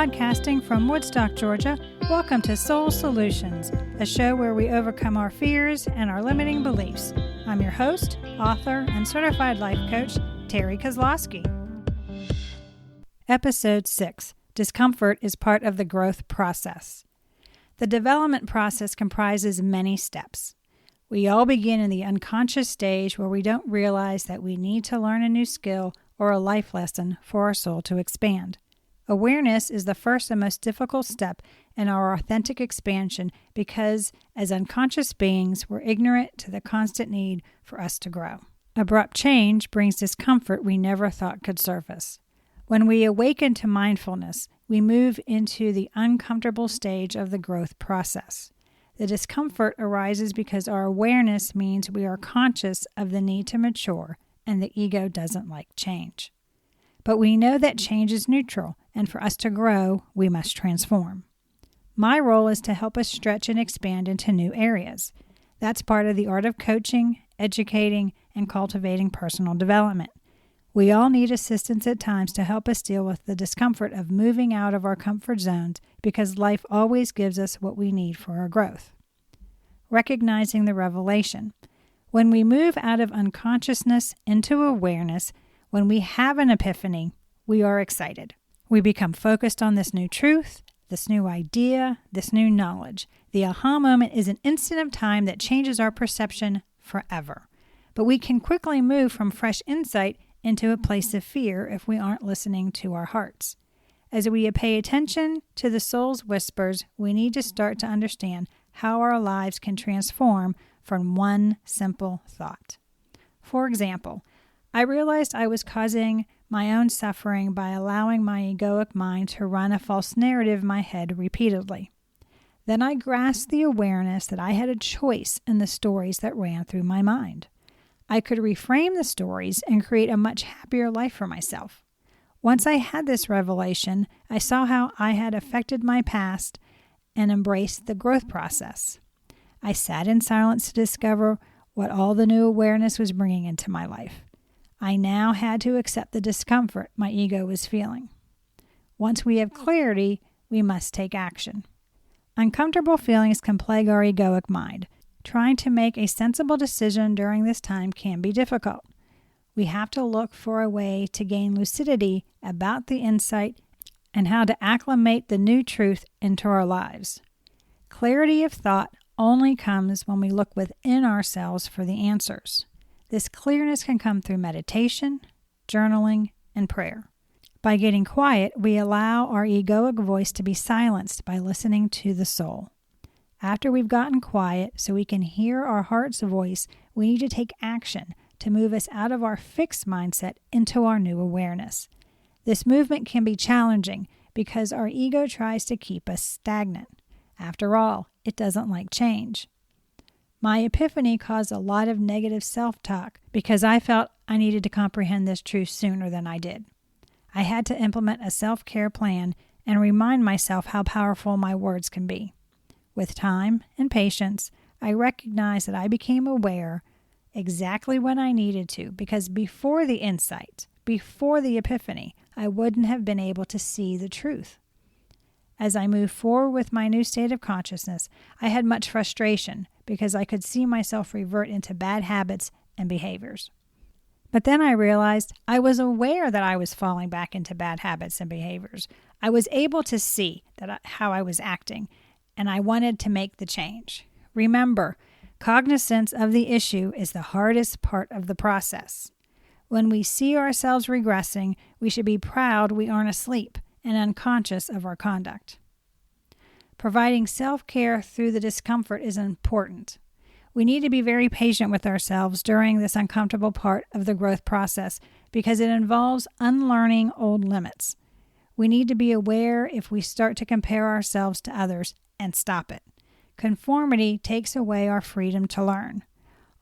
Podcasting from Woodstock, Georgia, welcome to Soul Solutions, a show where we overcome our fears and our limiting beliefs. I'm your host, author, and certified life coach, Terry Kozlowski. Episode 6, Discomfort is part of the growth process. The development process comprises many steps. We all begin in the unconscious stage where we don't realize that we need to learn a new skill or a life lesson for our soul to expand. Awareness is the first and most difficult step in our authentic expansion because, as unconscious beings, we're ignorant to the constant need for us to grow. Abrupt change brings discomfort we never thought could surface. When we awaken to mindfulness, we move into the uncomfortable stage of the growth process. The discomfort arises because our awareness means we are conscious of the need to mature, and the ego doesn't like change. But we know that change is neutral, and for us to grow, we must transform. My role is to help us stretch and expand into new areas. That's part of the art of coaching, educating, and cultivating personal development. We all need assistance at times to help us deal with the discomfort of moving out of our comfort zones because life always gives us what we need for our growth. Recognizing the revelation. When we move out of unconsciousness into awareness, when we have an epiphany, we are excited. We become focused on this new truth, this new idea, this new knowledge. The aha moment is an instant of time that changes our perception forever. But we can quickly move from fresh insight into a place of fear if we aren't listening to our hearts. As we pay attention to the soul's whispers, we need to start to understand how our lives can transform from one simple thought. For example, I realized I was causing my own suffering by allowing my egoic mind to run a false narrative in my head repeatedly. Then I grasped the awareness that I had a choice in the stories that ran through my mind. I could reframe the stories and create a much happier life for myself. Once I had this revelation, I saw how I had affected my past and embraced the growth process. I sat in silence to discover what all the new awareness was bringing into my life. I now had to accept the discomfort my ego was feeling. Once we have clarity, we must take action. Uncomfortable feelings can plague our egoic mind. Trying to make a sensible decision during this time can be difficult. We have to look for a way to gain lucidity about the insight and how to acclimate the new truth into our lives. Clarity of thought only comes when we look within ourselves for the answers. This clearness can come through meditation, journaling, and prayer. By getting quiet, we allow our egoic voice to be silenced by listening to the soul. After we've gotten quiet so we can hear our heart's voice, we need to take action to move us out of our fixed mindset into our new awareness. This movement can be challenging because our ego tries to keep us stagnant. After all, it doesn't like change. My epiphany caused a lot of negative self-talk because I felt I needed to comprehend this truth sooner than I did. I had to implement a self-care plan and remind myself how powerful my words can be. With time and patience, I recognized that I became aware exactly when I needed to because before the insight, before the epiphany, I wouldn't have been able to see the truth. As I moved forward with my new state of consciousness, I had much frustration because I could see myself revert into bad habits and behaviors. But then I realized I was aware that I was falling back into bad habits and behaviors. I was able to see how I was acting, and I wanted to make the change. Remember, cognizance of the issue is the hardest part of the process. When we see ourselves regressing, we should be proud we aren't asleep and unconscious of our conduct. Providing self-care through the discomfort is important. We need to be very patient with ourselves during this uncomfortable part of the growth process because it involves unlearning old limits. We need to be aware if we start to compare ourselves to others and stop it. Conformity takes away our freedom to learn.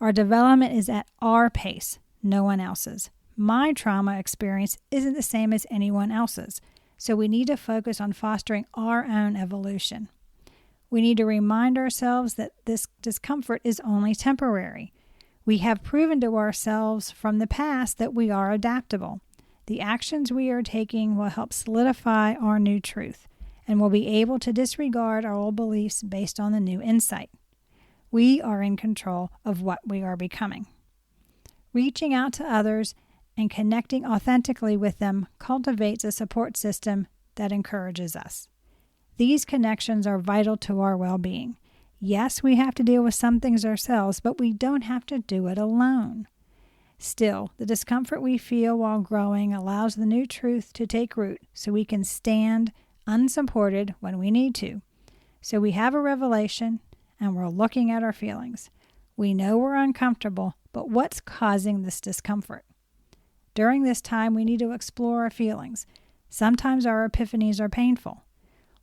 Our development is at our pace, no one else's. My trauma experience isn't the same as anyone else's. So we need to focus on fostering our own evolution. We need to remind ourselves that this discomfort is only temporary. We have proven to ourselves from the past that we are adaptable. The actions we are taking will help solidify our new truth. and will be able to disregard our old beliefs based on the new insight. We are in control of what we are becoming. Reaching out to others and connecting authentically with them cultivates a support system that encourages us. These connections are vital to our well-being. Yes, we have to deal with some things ourselves, but we don't have to do it alone. Still, the discomfort we feel while growing allows the new truth to take root so we can stand unsupported when we need to. So we have a revelation and we're looking at our feelings. We know we're uncomfortable, but what's causing this discomfort? During this time, we need to explore our feelings. Sometimes our epiphanies are painful.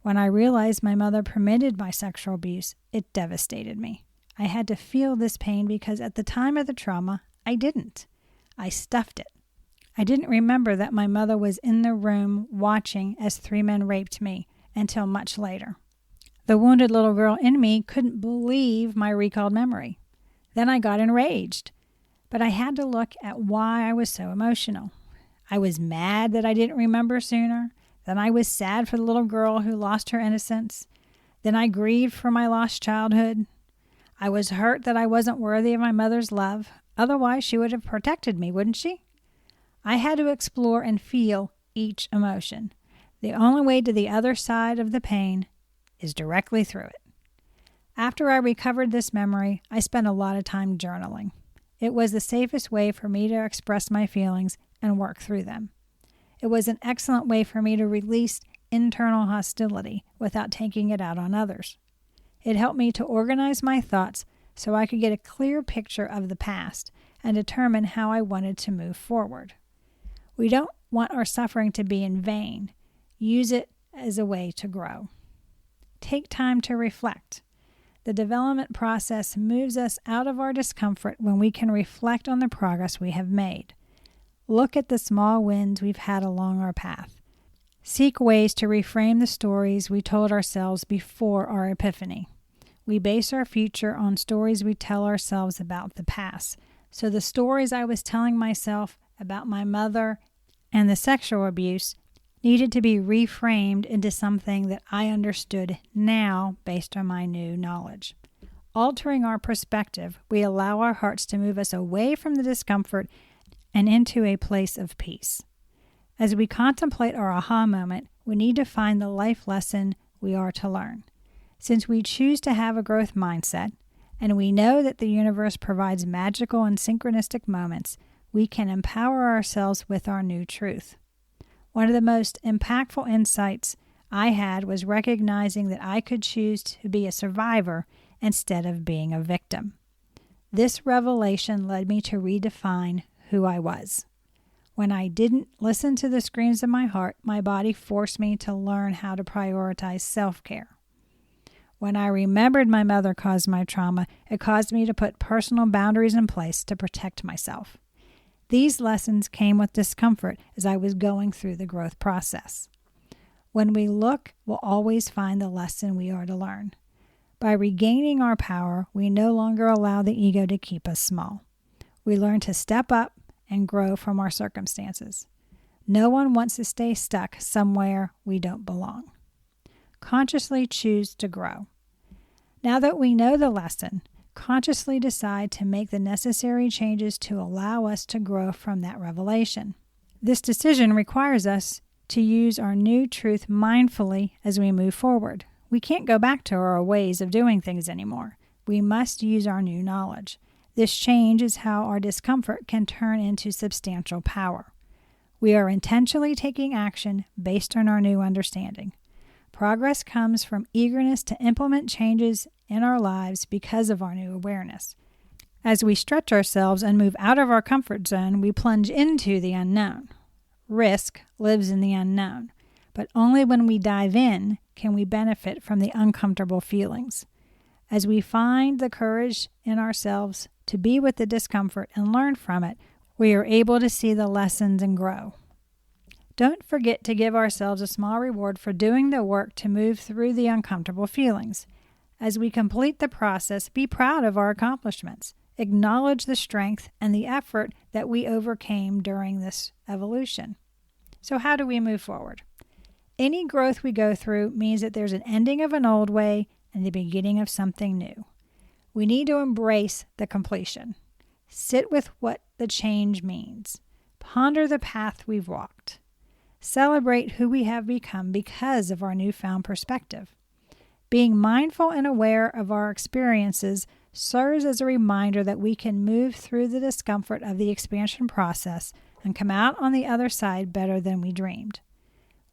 When I realized my mother permitted my sexual abuse, it devastated me. I had to feel this pain because at the time of the trauma, I didn't. I stuffed it. I didn't remember that my mother was in the room watching as 3 men raped me until much later. The wounded little girl in me couldn't believe my recalled memory. Then I got enraged, but I had to look at why I was so emotional. I was mad that I didn't remember sooner. Then I was sad for the little girl who lost her innocence. Then I grieved for my lost childhood. I was hurt that I wasn't worthy of my mother's love. Otherwise, she would have protected me, wouldn't she? I had to explore and feel each emotion. The only way to the other side of the pain is directly through it. After I recovered this memory, I spent a lot of time journaling. It was the safest way for me to express my feelings and work through them. It was an excellent way for me to release internal hostility without taking it out on others. It helped me to organize my thoughts so I could get a clear picture of the past and determine how I wanted to move forward. We don't want our suffering to be in vain. Use it as a way to grow. Take time to reflect. The development process moves us out of our discomfort when we can reflect on the progress we have made. Look at the small wins we've had along our path. Seek ways to reframe the stories we told ourselves before our epiphany. We base our future on stories we tell ourselves about the past. So the stories I was telling myself about my mother and the sexual abuse needed to be reframed into something that I understood now based on my new knowledge. Altering our perspective, we allow our hearts to move us away from the discomfort and into a place of peace. As we contemplate our aha moment, we need to find the life lesson we are to learn. Since we choose to have a growth mindset, and we know that the universe provides magical and synchronistic moments, we can empower ourselves with our new truth. One of the most impactful insights I had was recognizing that I could choose to be a survivor instead of being a victim. This revelation led me to redefine who I was. When I didn't listen to the screams of my heart, my body forced me to learn how to prioritize self-care. When I remembered my mother caused my trauma, it caused me to put personal boundaries in place to protect myself. These lessons came with discomfort as I was going through the growth process. When we look, we'll always find the lesson we are to learn. By regaining our power, we no longer allow the ego to keep us small. We learn to step up and grow from our circumstances. No one wants to stay stuck somewhere we don't belong. Consciously choose to grow. Now that we know the lesson, consciously decide to make the necessary changes to allow us to grow from that revelation. This decision requires us to use our new truth mindfully as we move forward. We can't go back to our ways of doing things anymore. We must use our new knowledge. This change is how our discomfort can turn into substantial power. We are intentionally taking action based on our new understanding. Progress comes from eagerness to implement changes in our lives because of our new awareness. As we stretch ourselves and move out of our comfort zone, we plunge into the unknown. Risk lives in the unknown, but only when we dive in can we benefit from the uncomfortable feelings. As we find the courage in ourselves to be with the discomfort and learn from it, we are able to see the lessons and grow. Don't forget to give ourselves a small reward for doing the work to move through the uncomfortable feelings. As we complete the process, be proud of our accomplishments. Acknowledge the strength and the effort that we overcame during this evolution. So how do we move forward? Any growth we go through means that there's an ending of an old way and the beginning of something new. We need to embrace the completion. Sit with what the change means. Ponder the path we've walked. Celebrate who we have become because of our newfound perspective. Being mindful and aware of our experiences serves as a reminder that we can move through the discomfort of the expansion process and come out on the other side better than we dreamed.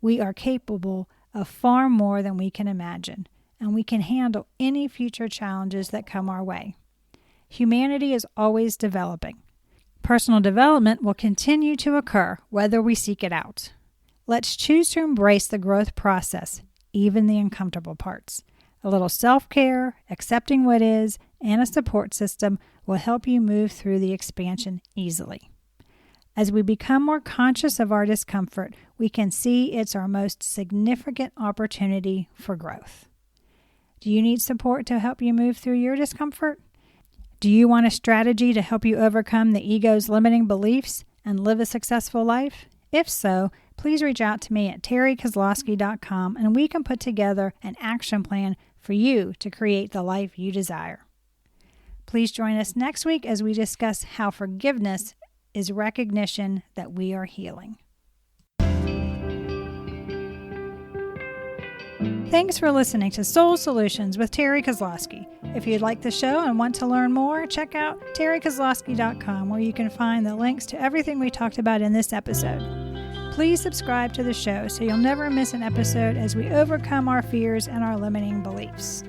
We are capable of far more than we can imagine, and we can handle any future challenges that come our way. Humanity is always developing. Personal development will continue to occur whether we seek it out. Let's choose to embrace the growth process, even the uncomfortable parts. A little self-care, accepting what is, and a support system will help you move through the expansion easily. As we become more conscious of our discomfort, we can see it's our most significant opportunity for growth. Do you need support to help you move through your discomfort? Do you want a strategy to help you overcome the ego's limiting beliefs and live a successful life? If so, please reach out to me at terrykozlowski.com and we can put together an action plan for you to create the life you desire. Please join us next week as we discuss how forgiveness is recognition that we are healing. Thanks for listening to Soul Solutions with Terry Kozlowski. If you'd like the show and want to learn more, check out terrykozlowski.com where you can find the links to everything we talked about in this episode. Please subscribe to the show so you'll never miss an episode as we overcome our fears and our limiting beliefs.